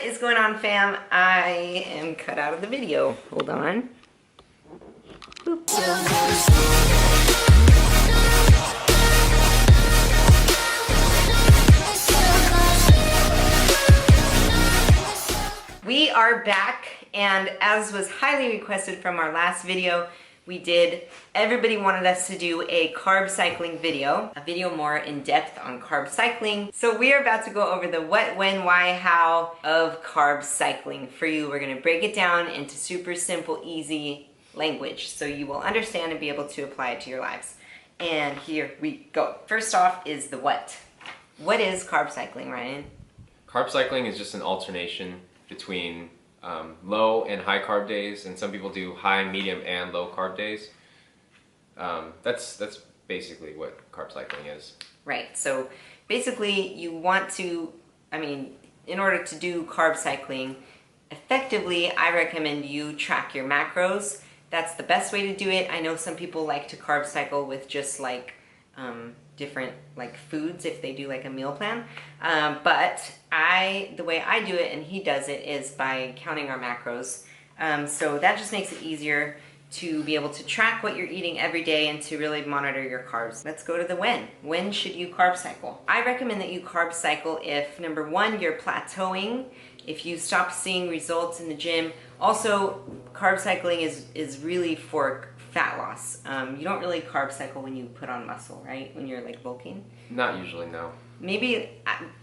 is going on, fam? I am cut out of the video. Hold on. Boop. We are back, and as was highly requested from our last video, everybody wanted us to do a carb cycling video, a video more in depth on carb cycling. So we are about to go over the what, when, why, how of carb cycling for you. We're gonna break it down into super simple, easy language so you will understand and be able to apply it to your lives. And here we go. First off is the what. What is carb cycling, Ryan? Carb cycling is just an alternation between low and high carb days, and some people do high, medium, and low carb days. That's basically what carb cycling is. Right. So basically, you want to, in order to do carb cycling effectively, I recommend you track your macros. That's the best way to do it. I know some people like to carb cycle with just like different like foods if they do like a meal plan, but the way I do it and he does it is by counting our macros, so that just makes it easier to be able to track what you're eating every day and to really monitor your carbs. Let's go to the when should you carb cycle? I recommend that you carb cycle if, number one, you're plateauing, if you stop seeing results in the gym. Also, carb cycling is really for fat loss. You don't really carb cycle when you put on muscle, right? When you're like bulking? Not usually, no. Maybe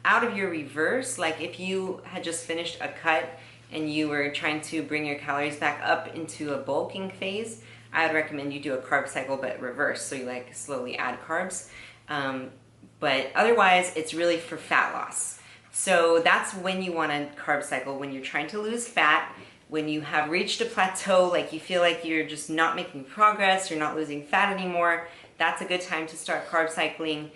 out of your reverse, like if you had just finished a cut and you were trying to bring your calories back up into a bulking phase, I would recommend you do a carb cycle but reverse, so you like slowly add carbs. But otherwise, it's really for fat loss. So that's when you want to carb cycle, when you're trying to lose fat, when you have reached a plateau, like you feel like you're just not making progress, you're not losing fat anymore, that's a good time to start carb cycling.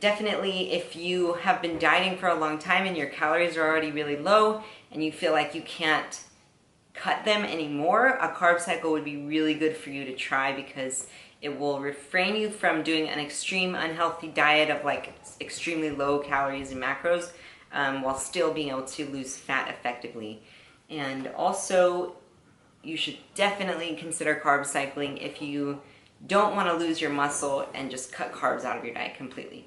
Definitely if you have been dieting for a long time and your calories are already really low and you feel like you can't cut them anymore, a carb cycle would be really good for you to try because it will refrain you from doing an extreme unhealthy diet of like extremely low calories and macros, while still being able to lose fat effectively. And also, you should definitely consider carb cycling if you don't want to lose your muscle and just cut carbs out of your diet completely.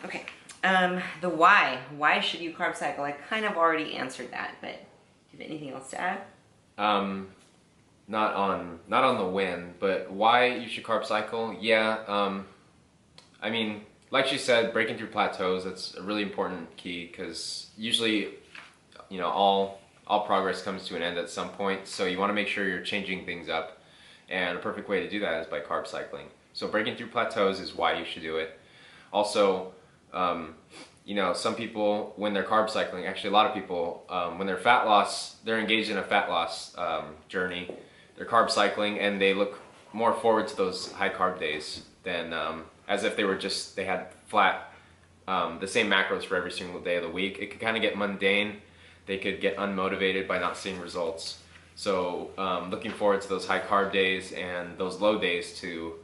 Okay, the why. Why should you carb cycle? I kind of already answered that, but do you have anything else to add? Not on the when, but why you should carb cycle? Yeah, like she said, breaking through plateaus, that's a really important key because usually, all progress comes to an end at some point, so you want to make sure you're changing things up, and a perfect way to do that is by carb cycling. So breaking through plateaus is why you should do it. Also, some people, when they're carb cycling, actually a lot of people, when they're engaged in a fat loss journey, they're carb cycling and they look more forward to those high carb days than as if they had flat, the same macros for every single day of the week. It could kind of get mundane. They could get unmotivated by not seeing results. So looking forward to those high carb days and those low days to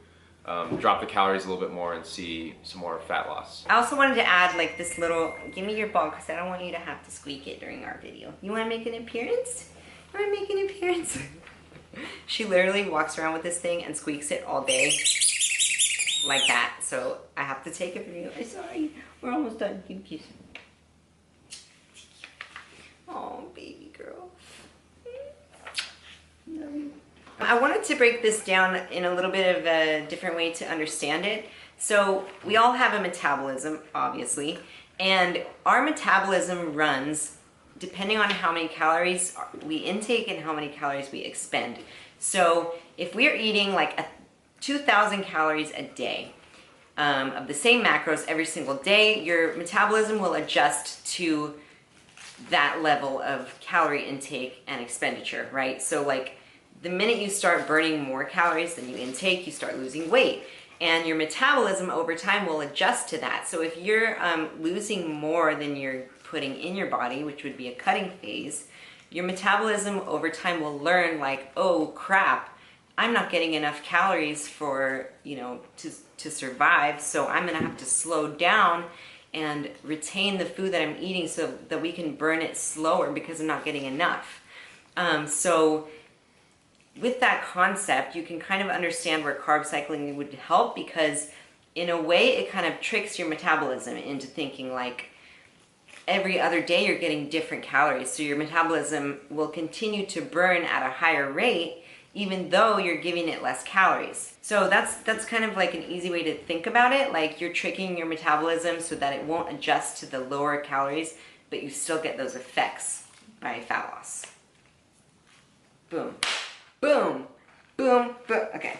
drop the calories a little bit more and see some more fat loss. I also wanted to add like this little, give me your ball because I don't want you to have to squeak it during our video. You want to make an appearance? You want to make an appearance? She literally walks around with this thing and squeaks it all day like that. So I have to take it from you. I'm sorry. We're almost done. Give me a kiss. Oh, baby girl. I wanted to break this down in a little bit of a different way to understand it. So we all have a metabolism, obviously, and our metabolism runs depending on how many calories we intake and how many calories we expend. So if we're eating like 2,000 calories a day of the same macros every single day, your metabolism will adjust to that level of calorie intake and expenditure, right? So like the minute you start burning more calories than you intake, you start losing weight. And your metabolism over time will adjust to that. So if you're losing more than you're putting in your body, which would be a cutting phase, your metabolism over time will learn like, oh crap, I'm not getting enough calories for, to survive, so I'm gonna have to slow down and retain the food that I'm eating so that we can burn it slower because I'm not getting enough. So with that concept, you can kind of understand where carb cycling would help, because in a way it kind of tricks your metabolism into thinking like every other day you're getting different calories. So your metabolism will continue to burn at a higher rate even though you're giving it less calories. So that's kind of like an easy way to think about it. Like you're tricking your metabolism so that it won't adjust to the lower calories, but you still get those effects by fat loss. Boom. Boom. Boom. Boom. Okay.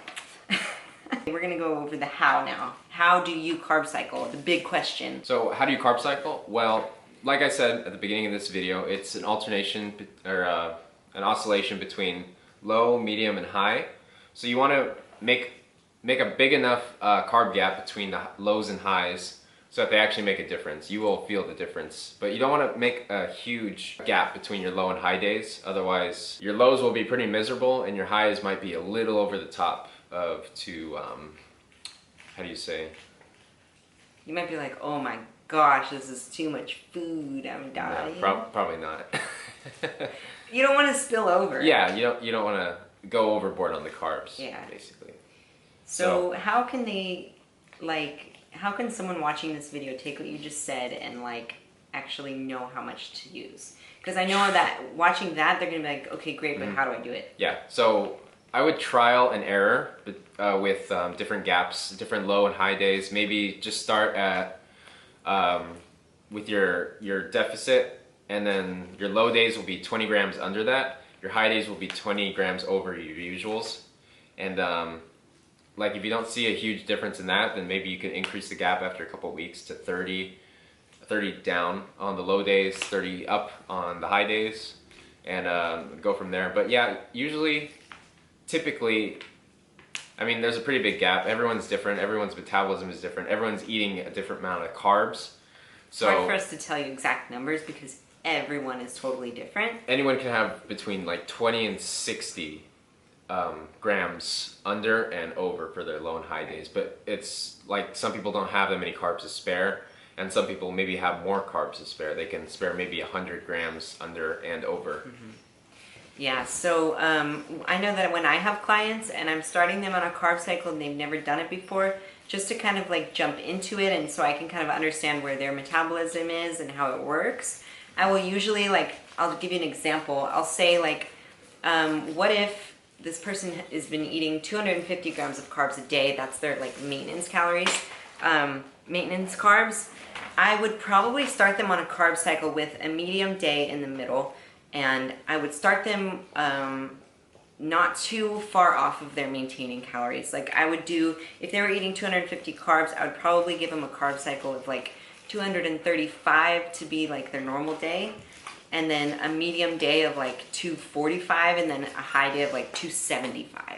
We're gonna go over the how now. How do you carb cycle? The big question. So how do you carb cycle? Well, like I said at the beginning of this video, it's an alternation or an oscillation between low, medium, and high. So you want to make a big enough carb gap between the lows and highs so that they actually make a difference. You will feel the difference, but you don't want to make a huge gap between your low and high days. Otherwise, your lows will be pretty miserable and your highs might be a little over the top of how do you say? You might be like, oh my gosh, this is too much food, I'm dying. No, probably not. You don't want to spill over. Yeah, you don't want to go overboard on the carbs, basically. So how can they, like, how can someone watching this video take what you just said and like actually know how much to use? Because I know that watching that, they're going to be like, okay, great, but how do I do it? Yeah, so I would trial and error with different gaps, different low and high days. Maybe just start at with your deficit, and then your low days will be 20 grams under that. Your high days will be 20 grams over your usuals. And like if you don't see a huge difference in that, then maybe you can increase the gap after a couple of weeks to 30 down on the low days, 30 up on the high days, and go from there. But yeah, typically, I mean, there's a pretty big gap. Everyone's different. Everyone's metabolism is different. Everyone's eating a different amount of carbs. So it's hard for us to tell you exact numbers because everyone is totally different. Anyone can have between like 20 and 60 grams under and over for their low and high days. But it's like some people don't have that many carbs to spare, and some people maybe have more carbs to spare. They can spare maybe 100 grams under and over. Mm-hmm. Yeah, so I know that when I have clients and I'm starting them on a carb cycle and they've never done it before, just to kind of like jump into it and so I can kind of understand where their metabolism is and how it works, I will usually, like, I'll give you an example. I'll say like, what if this person has been eating 250 grams of carbs a day? That's their like maintenance calories, maintenance carbs. I would probably start them on a carb cycle with a medium day in the middle. And I would start them not too far off of their maintaining calories. Like I would do, if they were eating 250 carbs, I would probably give them a carb cycle of like 235 to be like their normal day. And then a medium day of like 245 and then a high day of like 275.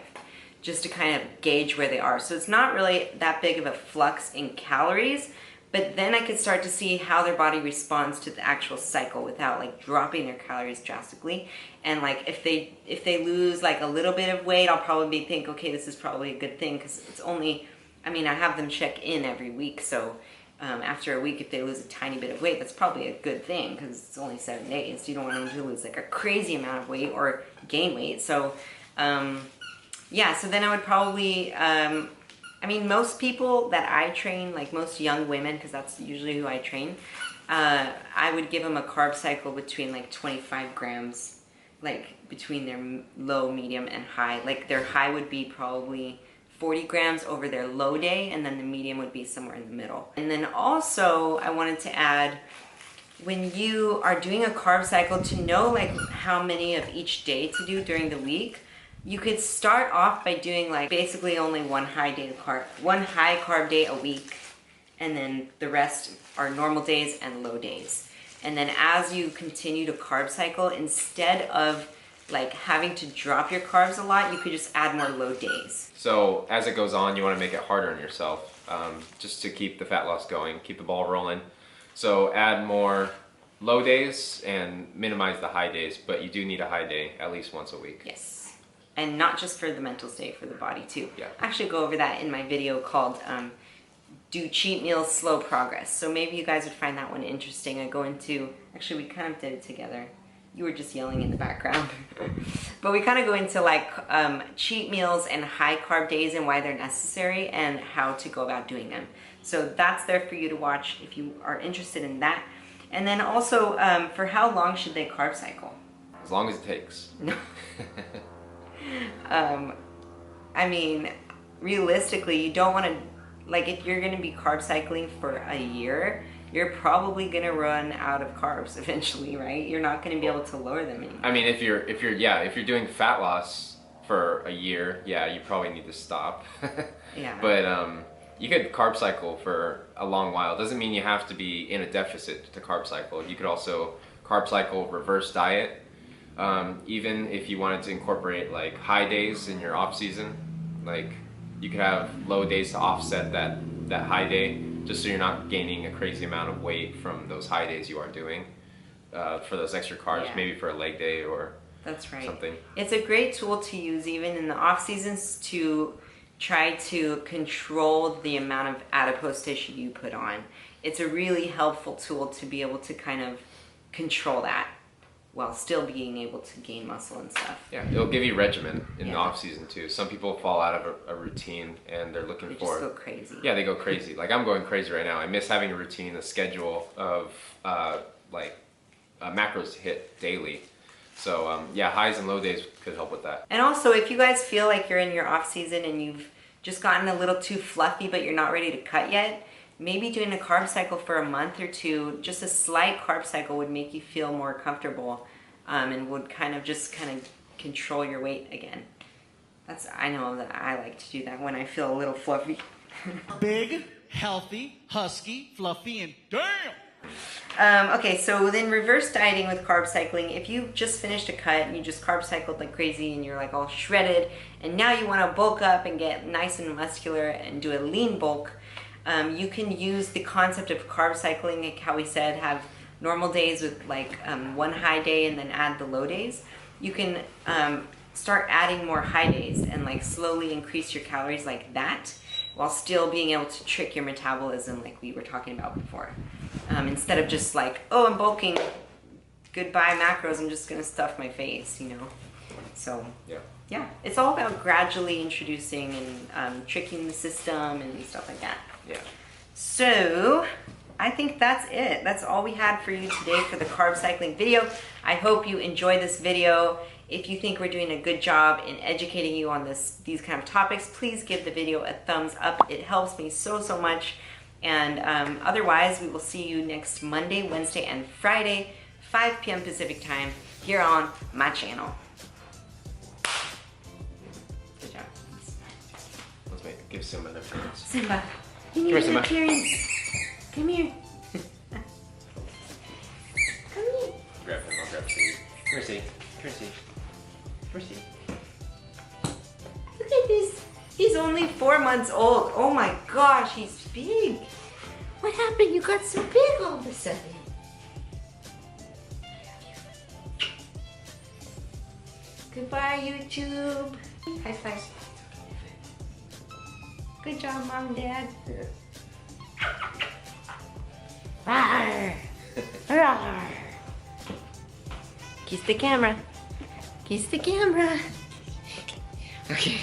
Just to kind of gauge where they are. So it's not really that big of a flux in calories. But then I could start to see how their body responds to the actual cycle without like dropping their calories drastically. And like if they lose like a little bit of weight, I'll probably think, okay, this is probably a good thing because it's only, I mean, I have them check in every week. So after a week, if they lose a tiny bit of weight, that's probably a good thing because it's only 7 days. You don't want them to lose like a crazy amount of weight or gain weight. So yeah, so then I would probably, I mean, most people that I train, like most young women, because that's usually who I train, I would give them a carb cycle between like 25 grams, like between their low, medium, and high. Like their high would be probably 40 grams over their low day, and then the medium would be somewhere in the middle. And then also, I wanted to add, when you are doing a carb cycle, to know like how many of each day to do during the week. You could start off by doing like basically only one high carb day a week, and then the rest are normal days and low days. And then as you continue to carb cycle, instead of like having to drop your carbs a lot, you could just add more low days. So as it goes on, you want to make it harder on yourself, just to keep the fat loss going, keep the ball rolling. So add more low days and minimize the high days, but you do need a high day at least once a week. Yes. And not just for the mental state, for the body too. Yeah. I actually go over that in my video called do cheat meals, slow progress. So maybe you guys would find that one interesting. I go into, actually we kind of did it together. You were just yelling in the background. But we kind of go into like cheat meals and high carb days and why they're necessary and how to go about doing them. So that's there for you to watch if you are interested in that. And then also, for how long should they carb cycle? As long as it takes. No. I mean, realistically, you don't want to, like if you're going to be carb cycling for a year, you're probably going to run out of carbs eventually, right? You're not going to be able to lower them anymore. I mean, if you're doing fat loss for a year, yeah, you probably need to stop. Yeah. But you could carb cycle for a long while. Doesn't mean you have to be in a deficit to carb cycle. You could also carb cycle reverse diet. Even if you wanted to incorporate like high days in your off season, like you could have low days to offset that high day, just so you're not gaining a crazy amount of weight from those high days you are doing for those extra carbs, Yeah. maybe for a leg day or That's right. something. It's a great tool to use even in the off seasons to try to control the amount of adipose tissue you put on. It's a really helpful tool to be able to kind of control that while still being able to gain muscle and stuff. Yeah, it'll give you regimen in the Yeah. off season too. Some people fall out of a routine and they're looking They for just go crazy. Yeah, they go crazy. Like I'm going crazy right now. I miss having a routine, a schedule of macros to hit daily. So yeah, highs and low days could help with that. And also, if you guys feel like you're in your off season and you've just gotten a little too fluffy but you're not ready to cut yet, maybe doing a carb cycle for a month or two, just a slight carb cycle would make you feel more comfortable and would kind of control your weight again. I know that I like to do that when I feel a little fluffy. Big, healthy, husky, fluffy, and damn! Okay, so then reverse dieting with carb cycling. If you just finished a cut and you just carb cycled like crazy and you're like all shredded and now you want to bulk up and get nice and muscular and do a lean bulk, you can use the concept of carb cycling, like how we said, have normal days with like one high day and then add the low days. You can start adding more high days and like slowly increase your calories like that while still being able to trick your metabolism like we were talking about before. Instead of just like, oh, I'm bulking, goodbye macros, I'm just gonna stuff my face, you know? So yeah, it's all about gradually introducing and tricking the system and stuff like that. Yeah. So I think that's it. That's all we had for you today for the carb cycling video. I hope you enjoyed this video. If you think we're doing a good job in educating you on these kind of topics, please give the video a thumbs up. It helps me so much. And otherwise, we will see you next Monday, Wednesday, and Friday, 5 p.m. Pacific time, here on my channel. Good job. Let's give Simba an appearance. Simba, you need Come here, an Simba. appearance. Come here. Come here. Grab him, I'll grab Sadie. Come here, Sadie. Come here, Sadie. Come here, Sadie. Look at this. He's only 4 months old. Oh my gosh, he's big. What happened? You got so big all of a sudden. Goodbye, YouTube. High five. Good job, Mom and Dad. Rawr. Rawr. Kiss the camera. Kiss the camera. Okay.